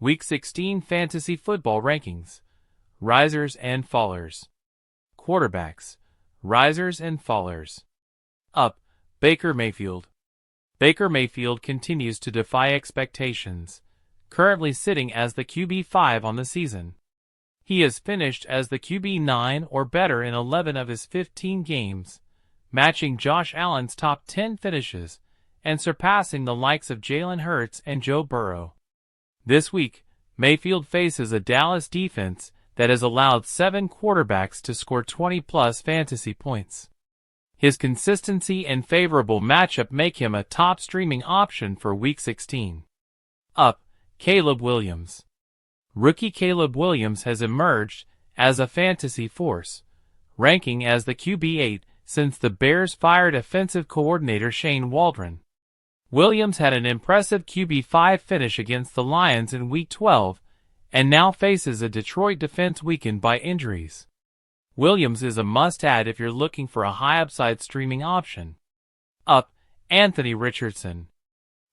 Week 16 Fantasy Football Rankings. Risers and Fallers. Quarterbacks. Risers and Fallers. Up, Baker Mayfield. Baker Mayfield continues to defy expectations, currently sitting as the QB5 on the season. He has finished as the QB9 or better in 11 of his 15 games, matching Josh Allen's top 10 finishes and surpassing the likes of Jalen Hurts and Joe Burrow. This week, Mayfield faces a Dallas defense that has allowed 7 quarterbacks to score 20-plus fantasy points. His consistency and favorable matchup make him a top streaming option for Week 16. Up, Caleb Williams. Rookie Caleb Williams has emerged as a fantasy force, ranking as the QB8 since the Bears fired offensive coordinator Shane Waldron. Williams had an impressive QB5 finish against the Lions in Week 12 and now faces a Detroit defense weakened by injuries. Williams is a must-add if you're looking for a high-upside streaming option. Up, Anthony Richardson.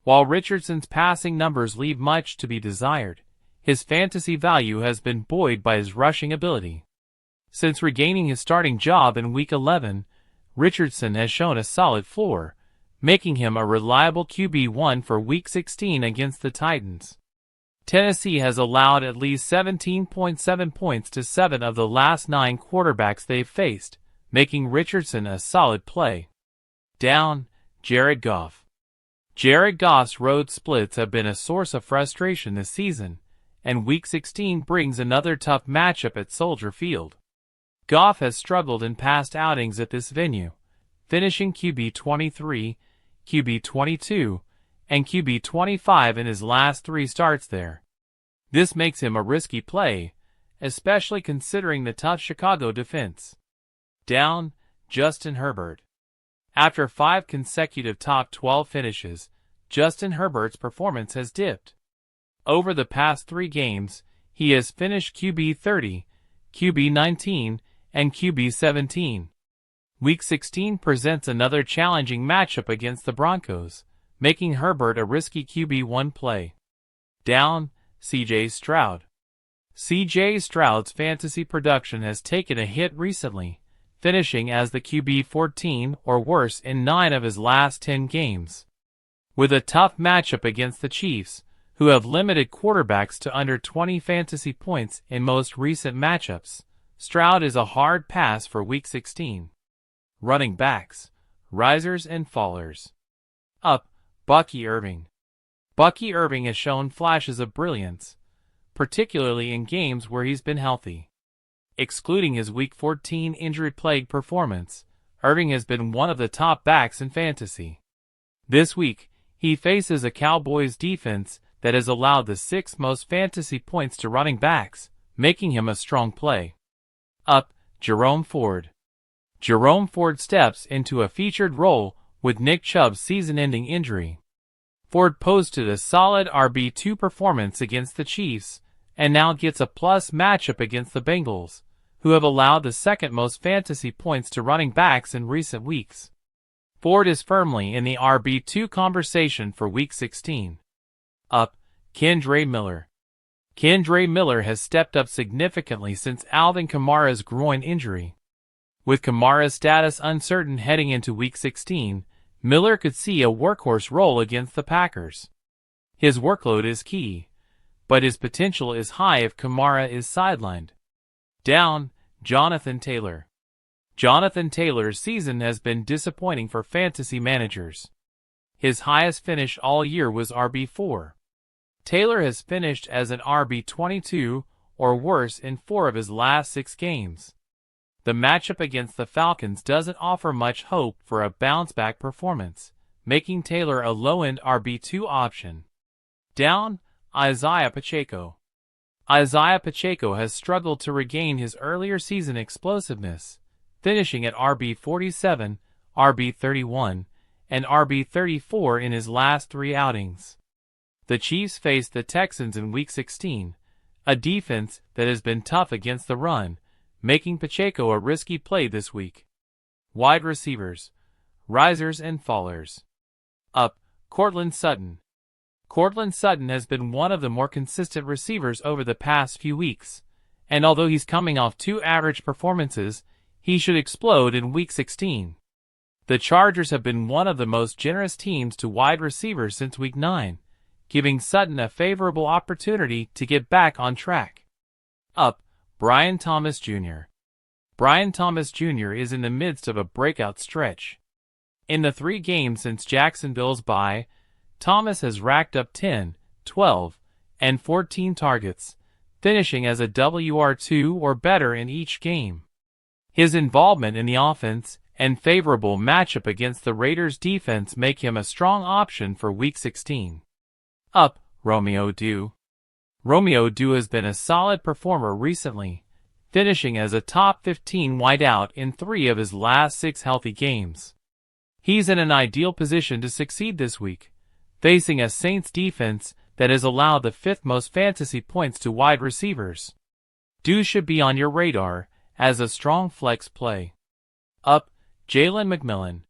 While Richardson's passing numbers leave much to be desired, his fantasy value has been buoyed by his rushing ability. Since regaining his starting job in Week 11, Richardson has shown a solid floor, making him a reliable QB1 for Week 16 against the Titans. Tennessee has allowed at least 17.7 points to 7 of the last 9 quarterbacks they've faced, making Richardson a solid play. Down, Jared Goff. Jared Goff's road splits have been a source of frustration this season, and Week 16 brings another tough matchup at Soldier Field. Goff has struggled in past outings at this venue, finishing QB23, QB22, and QB25 in his last 3 starts there. This makes him a risky play, especially considering the tough Chicago defense. Down, Justin Herbert. After 5 consecutive top 12 finishes, Justin Herbert's performance has dipped. Over the past 3 games, he has finished QB30, QB19, and QB17. Week 16 presents another challenging matchup against the Broncos, making Herbert a risky QB1 play. Down, C.J. Stroud. C.J. Stroud's fantasy production has taken a hit recently, finishing as the QB14 or worse in 9 of his last 10 games. With a tough matchup against the Chiefs, who have limited quarterbacks to under 20 fantasy points in most recent matchups, Stroud is a hard pass for Week 16. Running backs, risers and fallers. Up, Bucky Irving. Bucky Irving has shown flashes of brilliance, particularly in games where he's been healthy. Excluding his Week 14 injury-plagued performance, Irving has been one of the top backs in fantasy. This week, he faces a Cowboys defense that has allowed the 6th most fantasy points to running backs, making him a strong play. Up, Jerome Ford. Jerome Ford steps into a featured role with Nick Chubb's season-ending injury. Ford posted a solid RB2 performance against the Chiefs and now gets a plus matchup against the Bengals, who have allowed the 2nd most fantasy points to running backs in recent weeks. Ford is firmly in the RB2 conversation for Week 16. Up, Kendre Miller. Kendre Miller has stepped up significantly since Alvin Kamara's groin injury. With Kamara's status uncertain heading into Week 16, Miller could see a workhorse role against the Packers. His workload is key, but his potential is high if Kamara is sidelined. Down, Jonathan Taylor. Jonathan Taylor's season has been disappointing for fantasy managers. His highest finish all year was RB4. Taylor has finished as an RB22 or worse in 4 of his last 6 games. The matchup against the Falcons doesn't offer much hope for a bounce-back performance, making Taylor a low-end RB2 option. Down, Isiah Pacheco. Isiah Pacheco has struggled to regain his earlier season explosiveness, finishing at RB47, RB31, and RB34 in his last 3 outings. The Chiefs faced the Texans in Week 16, a defense that has been tough against the run, making Pacheco a risky play this week. Wide receivers, risers and fallers. Up, Courtland Sutton. Courtland Sutton has been one of the more consistent receivers over the past few weeks, and although he's coming off 2 average performances, he should explode in Week 16. The Chargers have been one of the most generous teams to wide receivers since Week 9, giving Sutton a favorable opportunity to get back on track. Up, Brian Thomas Jr. Brian Thomas Jr. is in the midst of a breakout stretch. In the 3 games since Jacksonville's bye, Thomas has racked up 10, 12, and 14 targets, finishing as a WR2 or better in each game. His involvement in the offense and favorable matchup against the Raiders' defense make him a strong option for Week 16. Up, Romeo Doubs. Romeo Doubs has been a solid performer recently, finishing as a top 15 wideout in 3 of his last 6 healthy games. He's in an ideal position to succeed this week, facing a Saints defense that has allowed the 5th most fantasy points to wide receivers. Doubs should be on your radar as a strong flex play. Up, Jalen McMillan.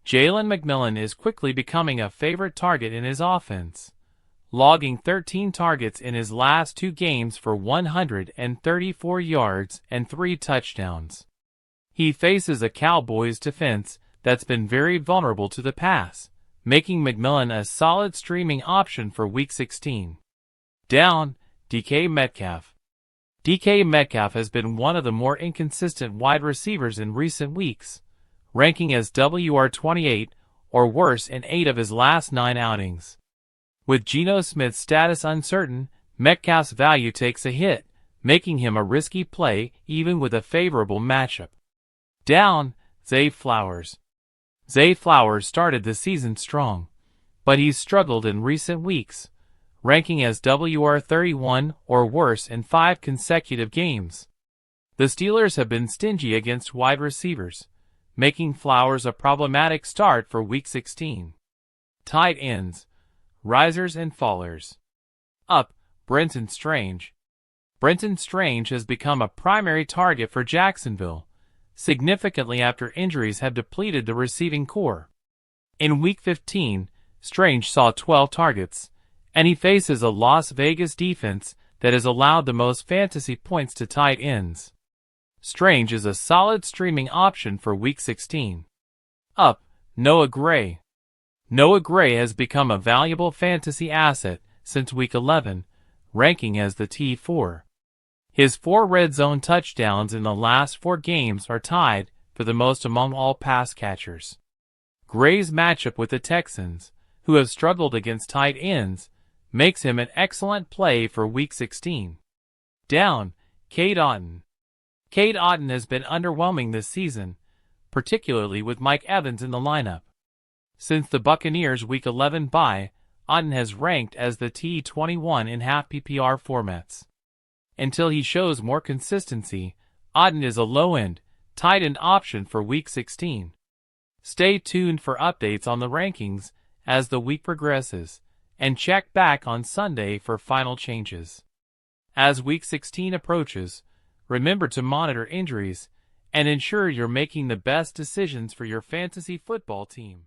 Jalen McMillan is quickly becoming a favorite target in his offense, logging 13 targets in his last 2 games for 134 yards and 3 touchdowns. He faces a Cowboys defense that's been very vulnerable to the pass, making McMillan a solid streaming option for Week 16. Down, DK Metcalf. DK Metcalf has been one of the more inconsistent wide receivers in recent weeks, ranking as WR28 or worse in 8 of his last 9 outings. With Geno Smith's status uncertain, Metcalf's value takes a hit, making him a risky play even with a favorable matchup. Down, Zay Flowers. Zay Flowers started the season strong, but he's struggled in recent weeks, ranking as WR31 or worse in 5 consecutive games. The Steelers have been stingy against wide receivers, making Flowers a problematic start for Week 16. Tight ends, risers and fallers. Up, Brenton Strange. Brenton Strange has become a primary target for Jacksonville, significantly after injuries have depleted the receiving core. In Week 15, Strange saw 12 targets, and he faces a Las Vegas defense that has allowed the most fantasy points to tight ends. Strange is a solid streaming option for Week 16. Up, Noah Gray. Noah Gray has become a valuable fantasy asset since Week 11, ranking as the T4. His 4 red zone touchdowns in the last 4 games are tied for the most among all pass catchers. Gray's matchup with the Texans, who have struggled against tight ends, makes him an excellent play for Week 16. Down, Cade Otton. Cade Otton has been underwhelming this season, particularly with Mike Evans in the lineup. Since the Buccaneers' Week 11 bye, Otton has ranked as the T21 in half PPR formats. Until he shows more consistency, Otton is a low-end, tight end option for Week 16. Stay tuned for updates on the rankings as the week progresses, and check back on Sunday for final changes. As Week 16 approaches, remember to monitor injuries and ensure you're making the best decisions for your fantasy football team.